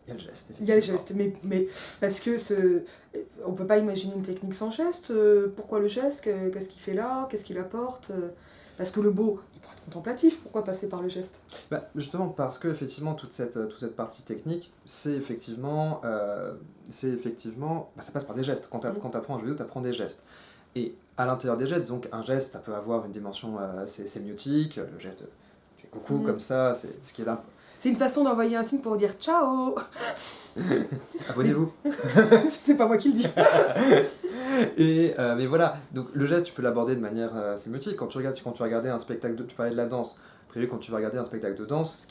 Il y a le geste, effectivement. Il y a le geste, mais parce que on ne peut pas imaginer une technique sans geste. Pourquoi le geste? Qu'est-ce qu'il fait là? Qu'est-ce qu'il apporte? Parce que le beau, il pourrait être contemplatif, pourquoi passer par le geste? Bah, justement, parce que effectivement, toute cette partie technique, c'est effectivement, ça passe par des gestes. Quand tu apprends un jeu vidéo, tu apprends des gestes. Et à l'intérieur des gestes, donc un geste, ça peut avoir une dimension sémiotique, le geste, tu fais coucou comme ça, c'est ce qui est là. C'est une façon d'envoyer un signe pour dire ciao. Abonnez-vous. C'est pas moi qui le dis. Mais voilà, donc le geste, tu peux l'aborder de manière sémiotique. Quand tu regardais un spectacle, tu parlais de la danse. Prévu quand tu vas regarder un spectacle de danse,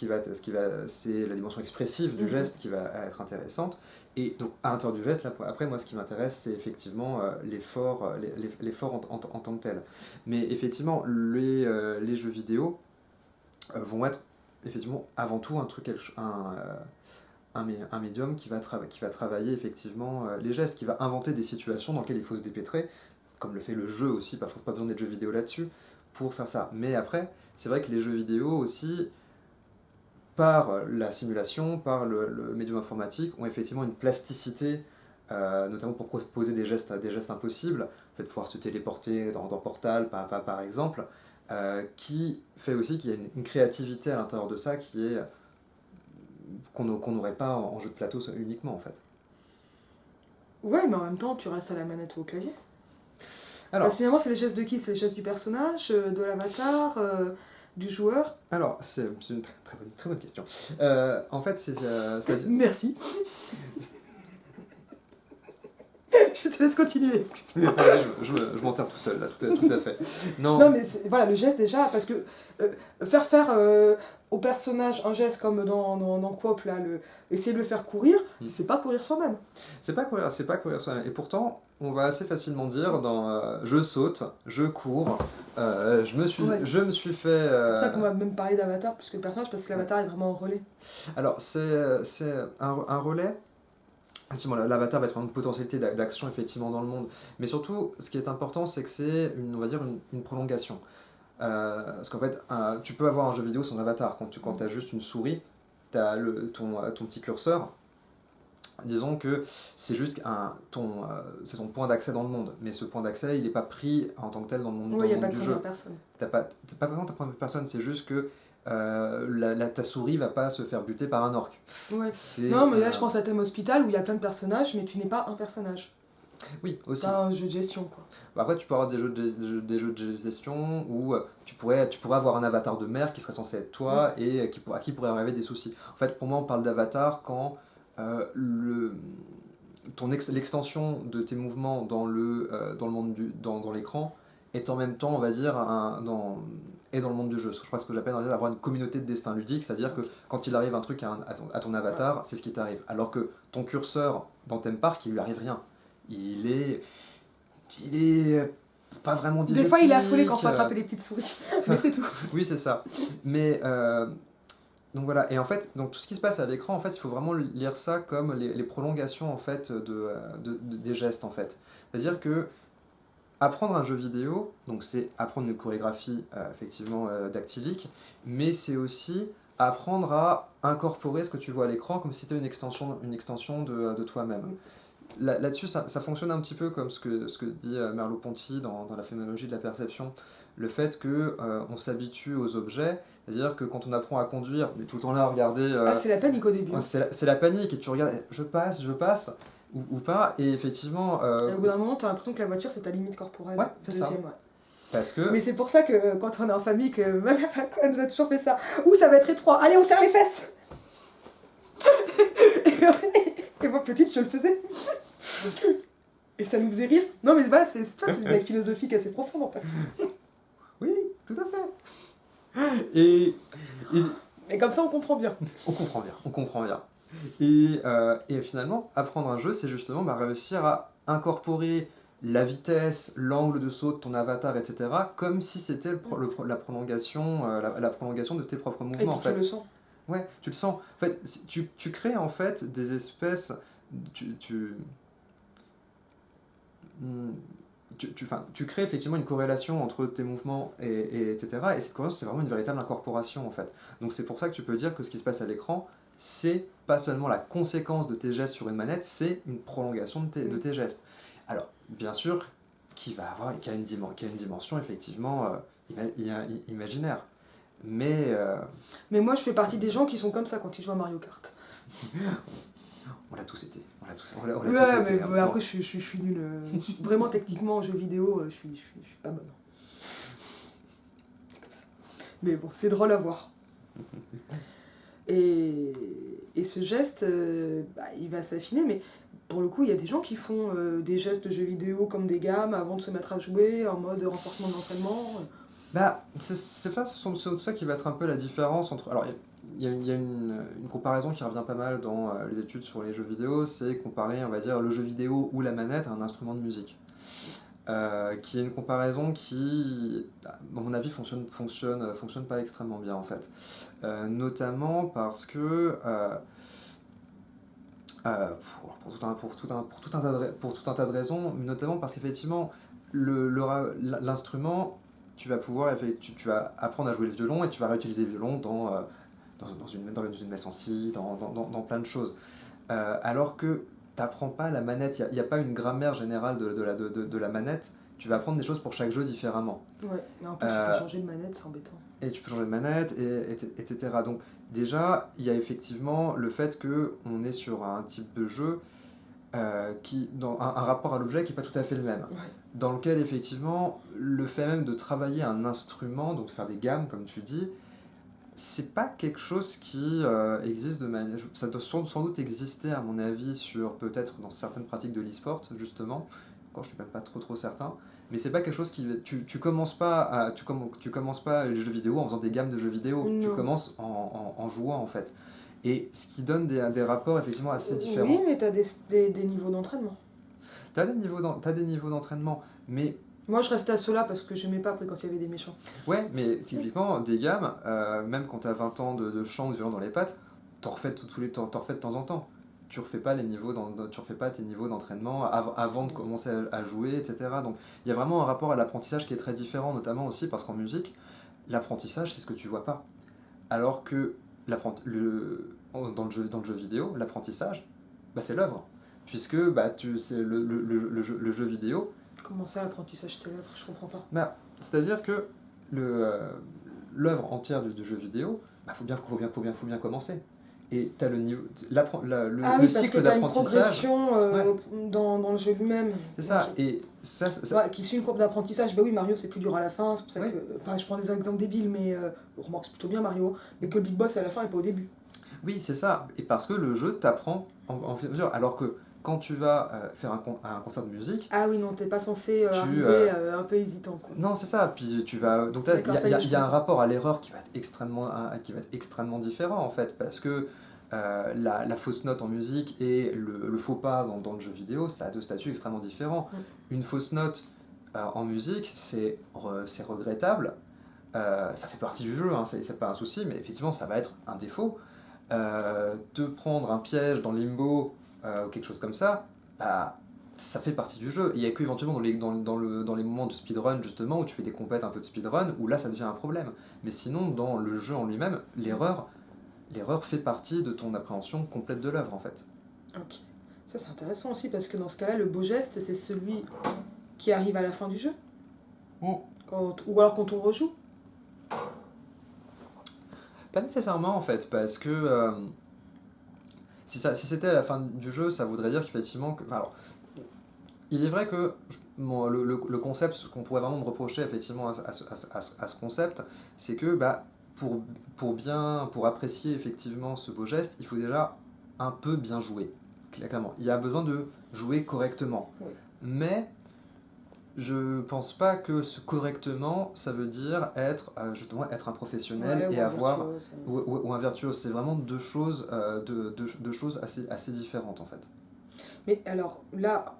c'est la dimension expressive du geste qui va être intéressante. Et donc à l'intérieur du geste, là, après moi ce qui m'intéresse, c'est effectivement l'effort en tant que tel. Mais effectivement, les jeux vidéo vont être effectivement avant tout un médium qui va travailler effectivement les gestes, qui va inventer des situations dans lesquelles il faut se dépêtrer, comme le fait le jeu aussi, pas besoin d'être jeux vidéo là-dessus, pour faire ça. Mais après, c'est vrai que les jeux vidéo aussi, par la simulation, par le médium informatique, ont effectivement une plasticité, notamment pour proposer des gestes impossibles, le fait de pouvoir se téléporter dans Portal par exemple, qui fait aussi qu'il y a une créativité à l'intérieur de ça qui est qu'on n'aurait pas en jeu de plateau uniquement en fait. Ouais, mais en même temps, tu restes à la manette ou au clavier. Alors, Parce que finalement, c'est les gestes de qui? C'est les gestes du personnage, de l'avatar, du joueur? alors c'est une très bonne question. En fait, c'est-à-dire... Merci. Je te laisse continuer. je m'enterre tout seul là, tout à fait. Non, mais voilà, le geste déjà, parce que faire au personnage un geste comme dans Coop, là, essayer de le faire courir, c'est pas courir soi-même. C'est pas courir soi-même. Et pourtant, on va assez facilement dire je saute, je cours, je me suis fait... C'est ça qu'on va même parler d'avatar plus que le personnage, parce que l'avatar est vraiment en relais. Alors, c'est un relais. Effectivement, l'avatar va être une potentialité d'action effectivement dans le monde. Mais surtout, ce qui est important, c'est que c'est on va dire une prolongation. Parce qu'en fait, tu peux avoir un jeu vidéo sans avatar. Quand tu as juste une souris, tu as ton petit curseur. Disons que c'est juste c'est ton point d'accès dans le monde. Mais ce point d'accès, il n'est pas pris en tant que tel dans le monde, Oui, il n'y a pas du de jeu. personne. T'as pas vraiment ta première personne, c'est juste que ta souris va pas se faire buter par un orc. Ouais. Non, mais là, je pense à Thème Hospital où il y a plein de personnages, mais tu n'es pas un personnage. Oui, aussi. C'est un jeu de gestion, quoi. Après, tu peux avoir des jeux de gestion où tu pourrais avoir un avatar de mère qui serait censé être toi et à qui pourrait arriver des soucis. En fait, pour moi, on parle d'avatar quand l'extension de tes mouvements dans le monde dans l'écran est en même temps, on va dire, et dans le monde du jeu. Je crois que ce que j'appelle avoir une communauté de destin ludique, c'est-à-dire que quand il arrive un truc à ton avatar, c'est ce qui t'arrive. Alors que ton curseur dans Theme Park, il lui arrive rien. Il est pas vraiment Des fois, il est affolé quand il diégétique, faut attraper les petites souris. Mais c'est tout. Oui, c'est ça. Mais donc voilà. Et en fait, donc tout ce qui se passe à l'écran, en fait, il faut vraiment lire ça comme les prolongations en fait des gestes en fait. C'est-à-dire que apprendre un jeu vidéo, donc c'est apprendre une chorégraphie effectivement dactylique, mais c'est aussi apprendre à incorporer ce que tu vois à l'écran comme si c'était une extension de toi-même. Là-dessus, ça fonctionne un petit peu comme ce que dit Merleau-Ponty dans la phénoménologie de la perception. Le fait que on s'habitue aux objets, c'est-à-dire que quand on apprend à conduire, on est tout le temps là à regarder. C'est la panique au début. C'est la panique, et tu regardes, je passe, ou pas, et effectivement. Et au bout d'un moment, tu as l'impression que la voiture, c'est ta limite corporelle. Ouais, c'est ça. Ouais. Parce que. Mais c'est pour ça que quand on est en famille, que ma mère elle nous a toujours fait ça. Ouh, ça va être étroit. Allez, on serre les fesses. Et moi, petite, je le faisais. Et ça nous faisait rire. Non, mais bah, c'est une blague philosophique assez profonde en fait. Oui, tout à fait. Et comme ça, on comprend bien. on comprend bien. Et finalement, apprendre un jeu, c'est justement réussir à incorporer la vitesse, l'angle de saut de ton avatar, etc., comme si c'était la prolongation, la prolongation de tes propres mouvements. Et puis en fait. tu le sens. Ouais, tu le sens. En fait, tu crées en fait des espèces. Tu crées effectivement une corrélation entre tes mouvements etc. Et cette corrélation, c'est vraiment une véritable incorporation en fait. Donc c'est pour ça que tu peux dire que ce qui se passe à l'écran, c'est pas seulement la conséquence de tes gestes sur une manette, c'est une prolongation de tes gestes. Alors, bien sûr, qui a une dimension effectivement imaginaire. Mais moi, je fais partie des gens qui sont comme ça quand ils jouent à Mario Kart. On l'a tous été. Mais après, je suis nulle. Vraiment, techniquement, en jeu vidéo, je suis pas bonne. C'est comme ça. Mais bon, c'est drôle à voir. Et ce geste, il va s'affiner, mais pour le coup, il y a des gens qui font des gestes de jeux vidéo comme des gammes avant de se mettre à jouer, en mode renforcement de l'entraînement. C'est tout ça qui va être un peu la différence entre... Alors, il y a une comparaison qui revient pas mal dans les études sur les jeux vidéo, c'est comparer, on va dire, le jeu vidéo ou la manette à un instrument de musique. Qui est une comparaison qui, à mon avis, fonctionne pas extrêmement bien, en fait. Notamment parce que... pour tout un tas de raisons, mais notamment parce qu'effectivement, l'instrument, tu vas apprendre à jouer le violon et tu vas réutiliser le violon dans une messe en si, dans plein de choses. Alors que tu n'apprends pas la manette, il n'y a pas une grammaire générale de la manette, tu vas apprendre des choses pour chaque jeu différemment. Ouais, mais en plus tu peux changer de manette, c'est embêtant. Et tu peux changer de manette, etc. Donc déjà, il y a effectivement le fait qu'on est sur un type de jeu dans un rapport à l'objet qui n'est pas tout à fait le même. Ouais. Dans lequel effectivement, le fait même de travailler un instrument, donc de faire des gammes comme tu dis, c'est pas quelque chose qui existe de manière... Ça doit sans doute exister à mon avis peut-être dans certaines pratiques de l'e-sport justement, encore je suis même pas trop certain, mais c'est pas quelque chose qui... Tu commences pas les jeux vidéo en faisant des gammes de jeux vidéo, Non. tu commences en jouant en fait. Et ce qui donne des rapports effectivement assez différents. Oui, mais t'as des niveaux d'entraînement. T'as des niveaux d'entraînement, mais... Moi, je restais à cela parce que j'aimais pas après quand il y avait des méchants. Ouais, mais typiquement, des gammes, même quand t'as 20 ans de chant ou de violon dans les pattes, t'en refais de temps en temps. Tu refais pas tes niveaux d'entraînement avant de commencer à jouer, etc. Donc il y a vraiment un rapport à l'apprentissage qui est très différent, notamment aussi parce qu'en musique, l'apprentissage, c'est ce que tu vois pas. Alors que dans le jeu vidéo, l'apprentissage, c'est l'œuvre. Puisque c'est le jeu vidéo. Comment ça, l'apprentissage, c'est l'œuvre? Je comprends pas. C'est-à-dire que l'œuvre entière du jeu vidéo, faut bien commencer. Et tu as le niveau, le cycle d'apprentissage. T'as une progression dans le jeu lui-même. C'est ça. Et ça... qui suit une courbe d'apprentissage. Oui, Mario, c'est plus dur à la fin. C'est pour ça que. Enfin, je prends des exemples débiles, mais remarque, c'est plutôt bien Mario. Mais que le Big Boss à la fin et pas au début. Oui, c'est ça. Et parce que le jeu t'apprend en fur et à mesure. Alors que quand tu vas faire un concert de musique, Ah oui, non, t'es pas censé tu, arriver un peu hésitant, quoi. non, c'est ça. Puis tu vas. Donc il D'accord, ça y est, je y a un comprends. rapport à l'erreur qui va être extrêmement différent en fait, parce que la fausse note en musique et le faux pas dans le jeu vidéo, ça a deux statuts extrêmement différents. Mm. Une fausse note en musique, c'est regrettable. Ça fait partie du jeu, hein, c'est pas un souci, mais effectivement, ça va être un défaut. Te prendre un piège dans Limbo ou quelque chose comme ça, bah, ça fait partie du jeu. Il n'y a que éventuellement dans les moments de speedrun, justement, où tu fais des compètes un peu de speedrun, où là, ça devient un problème. Mais sinon, dans le jeu en lui-même, l'erreur fait partie de ton appréhension complète de l'œuvre, en fait. Ok. Ça, c'est intéressant aussi, parce que dans ce cas-là, le beau geste, c'est celui qui arrive à la fin du jeu. Mm. Ou alors quand on rejoue. Pas nécessairement, en fait, parce que si c'était à la fin du jeu, ça voudrait dire qu'effectivement... Alors, il est vrai que le concept, ce qu'on pourrait vraiment me reprocher effectivement à ce concept, c'est que bah, pour apprécier effectivement ce beau geste, il faut déjà un peu bien jouer, clairement. Il y a besoin de jouer correctement. Oui. Mais je pense pas que ce correctement, ça veut dire justement être un professionnel Ouais, et ou un avoir virtuose. ou un virtuose. C'est vraiment deux choses, deux choses assez différentes en fait. Mais alors, là,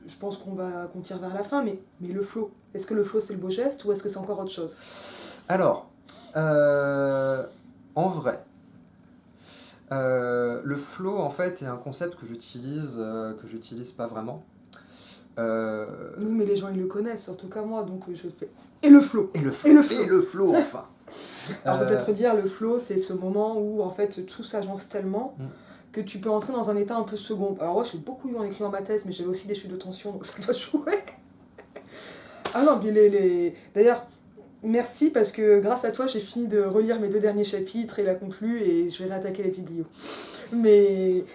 je pense qu'on tire vers la fin, mais le flow. Est-ce que le flow, c'est le beau geste, ou est-ce que c'est encore autre chose? Alors, en vrai, le flow en fait est un concept que j'utilise pas vraiment. Euh, Oui, mais les gens, ils le connaissent, en tout cas moi, donc je fais... Et le flow! et le Et le flow! et le flow enfin. Alors, faut Euh, peut-être dire, le flow, c'est ce moment où, en fait, tout s'agence tellement mm. que tu peux entrer dans un état un peu second. Alors, moi, j'ai beaucoup eu en écrivant ma thèse, mais j'avais aussi des chutes de tension, donc ça doit jouer. Ah non, puis D'ailleurs, merci, parce que grâce à toi, j'ai fini de relire mes 2 derniers chapitres et la conclue, et je vais réattaquer les biblios. Mais...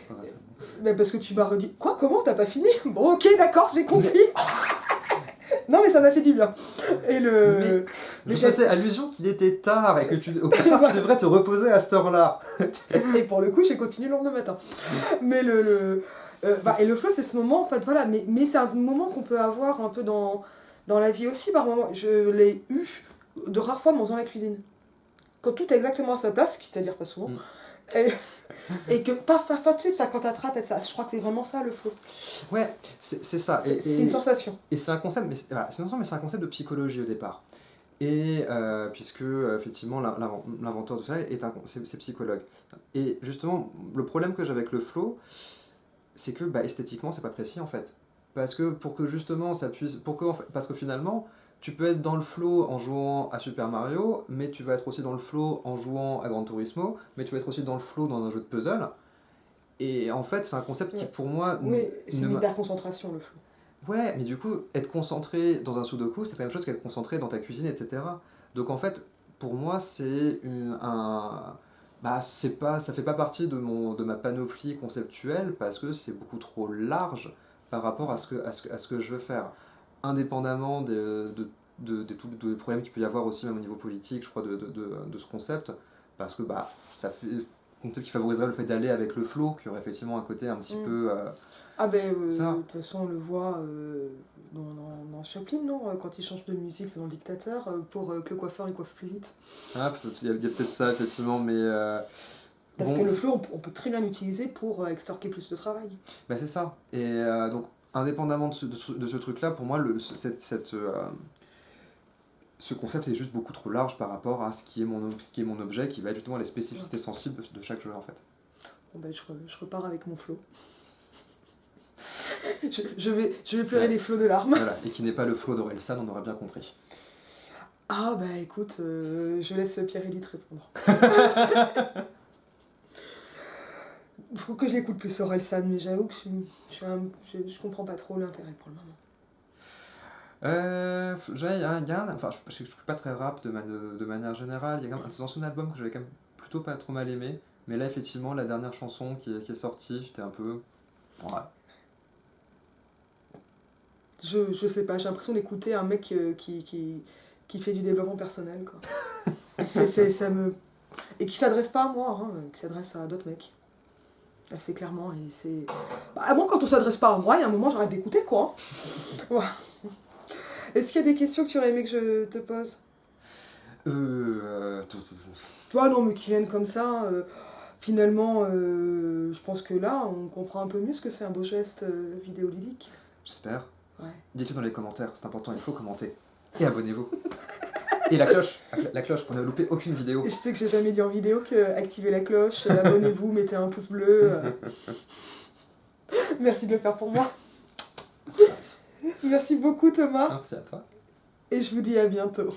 parce que tu m'as redit... Quoi? Comment? T'as pas fini? Bon, ok, d'accord, j'ai compris. Non, mais ça m'a fait du bien. Et Mais le je faisais allusion qu'il était tard et que au contraire tu devrais te reposer à cette heure-là. Et pour le coup, j'ai continué le lendemain matin. Mais et le flow, c'est ce moment, en fait, voilà. Mais c'est un moment qu'on peut avoir un peu dans la vie aussi, par moment. Je l'ai eu de rares fois en faisant la cuisine. Quand tout est exactement à sa place, c'est-à-dire pas souvent, Mm. et, et que paf, paf, paf, tu sais, quand t'attrapes, et ça, je crois que c'est vraiment ça le flow. Ouais, c'est ça. C'est une sensation. Et c'est un concept, voilà, c'est un concept de psychologie au départ. Et puisque effectivement l'inventeur de ça c'est psychologue. Et justement, le problème que j'ai avec le flow, c'est que bah, esthétiquement, c'est pas précis en fait. Parce que pour que justement ça puisse. Parce que finalement, tu peux être dans le flow en jouant à Super Mario, mais tu vas être aussi dans le flow en jouant à Gran Turismo, mais tu vas être aussi dans le flow dans un jeu de puzzle. Et en fait, c'est un concept qui Ouais. pour moi Oui, c'est ne une m'a. hyper concentration, le flow. Ouais, mais du coup, être concentré dans un sudoku, c'est la même chose qu'être concentré dans ta cuisine, etc. Donc en fait, pour moi, bah, ça fait pas partie de ma panoplie conceptuelle parce que c'est beaucoup trop large par rapport à ce que je veux faire. Indépendamment de tous les problèmes qu'il peut y avoir aussi, même au niveau politique, je crois, de ce concept, parce que bah, ça fait un concept qui favoriserait le fait d'aller avec le flow, qui aurait effectivement un côté un petit Mm. peu Ah ben, ça. de toute façon, on le voit dans Chaplin, non? Quand il change de musique, c'est dans le Dictateur, pour que le coiffeur il coiffe plus vite. Ah, il y a peut-être ça, effectivement, mais Parce que bon, le flow, on peut très bien l'utiliser pour extorquer plus de travail. bah c'est ça. Et donc, indépendamment de ce truc-là, pour moi, ce concept est juste beaucoup trop large par rapport à ce qui est mon objet, qui va être justement les spécificités sensibles de chaque jeu, en fait. Bon ben, je repars avec mon flow. Je vais pleurer Ouais. des flots de larmes. Voilà, et qui n'est pas le flow d'Orelsan, on aura bien compris. Ah bah écoute, je laisse Pierre-Élite répondre. Faut que je l'écoute plus Orelsan, mais j'avoue que je comprends pas trop l'intérêt pour le moment. Enfin, je suis pas très rap de manière générale. Il y a quand même un de ses anciens albums que j'avais quand même plutôt pas trop mal aimé. Mais là, effectivement, la dernière chanson qui est sortie, j'étais un peu. Ouais. Je sais pas, j'ai l'impression d'écouter un mec qui fait du développement personnel, quoi. Et ça me... Et qui s'adresse pas à moi, hein, qui s'adresse à d'autres mecs. Assez clairement, et c'est... Bah, moi, quand on s'adresse pas à moi, il y a un moment, j'arrête d'écouter, quoi. Voilà. Est-ce qu'il y a des questions que tu aurais aimé que je te pose? Tu vois, non, mais qui viennent comme ça. Finalement, je pense que là, on comprend un peu mieux ce que c'est un beau geste vidéoludique. J'espère. Ouais. Dites-le dans les commentaires, c'est important, il faut commenter. Et abonnez-vous. Et la cloche, la cloche pour ne louper aucune vidéo. Et je sais que j'ai jamais dit en vidéo que activez la cloche, abonnez-vous, mettez un pouce bleu. Merci de le faire pour moi. Merci beaucoup Thomas. Merci à toi. Et je vous dis à bientôt.